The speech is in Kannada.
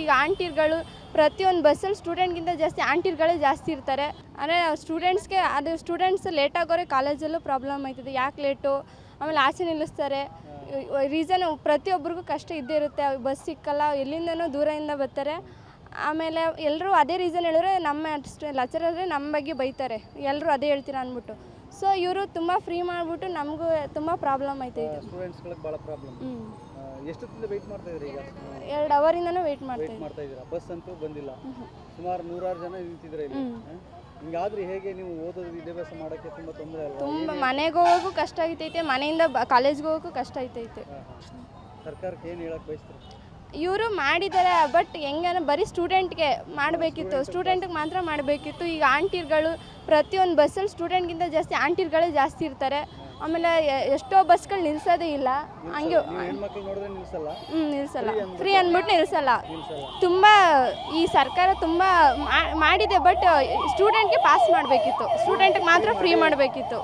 ಈಗ ಆಂಟಿಗಳು ಪ್ರತಿಯೊಂದು ಬಸ್ಸಲ್ಲಿ ಸ್ಟೂಡೆಂಟ್ಗಿಂತ ಜಾಸ್ತಿ ಆಂಟಿಗಳೇ ಜಾಸ್ತಿ ಇರ್ತಾರೆ. ಅಂದರೆ ಸ್ಟೂಡೆಂಟ್ಸ್ಗೆ ಅದು ಸ್ಟೂಡೆಂಟ್ಸ್ ಲೇಟ್ ಆಗೋರೆ ಕಾಲೇಜಲ್ಲೂ ಪ್ರಾಬ್ಲಮ್ ಆಯ್ತದೆ. ಯಾಕೆ ಲೇಟು, ಆಮೇಲೆ ಆಚೆ ನಿಲ್ಲಿಸ್ತಾರೆ. ರೀಸನ್ ಪ್ರತಿಯೊಬ್ಬರಿಗೂ ಕಷ್ಟ ಇದ್ದೇ ಇರುತ್ತೆ. ಬಸ್ ಸಿಕ್ಕಲ್ಲ, ಎಲ್ಲಿಂದನೋ ದೂರದಿಂದ ಬರ್ತಾರೆ. ಆಮೇಲೆ ಎಲ್ಲರೂ ಅದೇ ರೀಸನ್ ಹೇಳಿದ್ರೆ ನಮ್ಮ ಲೆಕ್ಚರರ್ರೆ ನಮ್ಮ ಬಗ್ಗೆ ಬೈತಾರೆ, ಎಲ್ಲರೂ ಅದೇ ಹೇಳ್ತೀರಾ ಅಂದ್ಬಿಟ್ಟು. ಸೊ ಇವರು ತುಂಬ ಫ್ರೀ ಮಾಡಿಬಿಟ್ಟು ನಮಗೂ ತುಂಬ ಪ್ರಾಬ್ಲಮ್ ಐತೆ ಇದು. ಸ್ಟೂಡೆಂಟ್ಸ್ಗಳಿಗೆ ಭಾಳ ಪ್ರಾಬ್ಲಮ್. ಎಷ್ಟೊತ್ತಿಂದ ವೆಯ್ಟ್ ಮಾಡ್ತಾ ಇದ್ದೀರಿ ಈಗ? 2 ಅವರಿಂದನೂ ವೆಯ್ಟ್ ಮಾಡ್ತಾ ಇದ್ದೀರಾ? ಬಸ್ ಅಂತೂ ಬಂದಿಲ್ಲ. ಸುಮಾರು 100 ಜನ ನಿಂತಿದ್ದಾರೆ ಇಲ್ಲಿ. ಹಿಂಗಾದ್ರೆ ಹೇಗೆ ನೀವು ಓದೋದು ವಿದ್ಯಾಭ್ಯಾಸ ಮಾಡೋಕ್ಕೆ ತುಂಬ ತೊಂದರೆ ಅಲ್ಲ? ತುಂಬ ಮನೆಗೆ ಹೋಗೋಕ್ಕೂ ಕಷ್ಟ ಆಗ್ತೈತೆ, ಮನೆಯಿಂದ ಕಾಲೇಜ್ಗೆ ಹೋಗೋಕ್ಕೂ ಕಷ್ಟ ಆಗ್ತೈತೆ. ಸರ್ಕಾರಕ್ಕೆ ಏನು ಹೇಳಕ್ಕೆ ಬಯಸ್ತೀರಿ? ಇವರು ಮಾಡಿದ್ದಾರೆ, ಬಟ್ ಹೆಂಗನ ಬರೀ ಸ್ಟೂಡೆಂಟ್ಗೆ ಮಾಡಬೇಕಿತ್ತು, ಸ್ಟೂಡೆಂಟ್ಗೆ ಮಾತ್ರ ಮಾಡಬೇಕಿತ್ತು. ಈಗ ಆಂಟಿಗಳು ಪ್ರತಿಯೊಂದು ಬಸ್ಸಲ್ಲಿ ಸ್ಟೂಡೆಂಟ್ಗಿಂತ ಜಾಸ್ತಿ ಆಂಟಿಗಳೇ ಜಾಸ್ತಿ ಇರ್ತಾರೆ. ಆಮೇಲೆ ಎಷ್ಟೋ ಬಸ್ಗಳು ನಿಲ್ಲಿಸೋದೇ ಇಲ್ಲ, ಹಂಗೆ ನಿಲ್ಲಿಸಲ್ಲ, ಫ್ರೀ ಅಂದ್ಬಿಟ್ಟು ನಿಲ್ಲಿಸಲ್ಲ. ತುಂಬ ಈ ಸರ್ಕಾರ ತುಂಬ ಮಾಡಿದೆ, ಬಟ್ ಸ್ಟೂಡೆಂಟ್ಗೆ ಪಾಸ್ ಮಾಡಬೇಕಿತ್ತು, ಸ್ಟೂಡೆಂಟ್ಗೆ ಮಾತ್ರ ಫ್ರೀ ಮಾಡಬೇಕಿತ್ತು.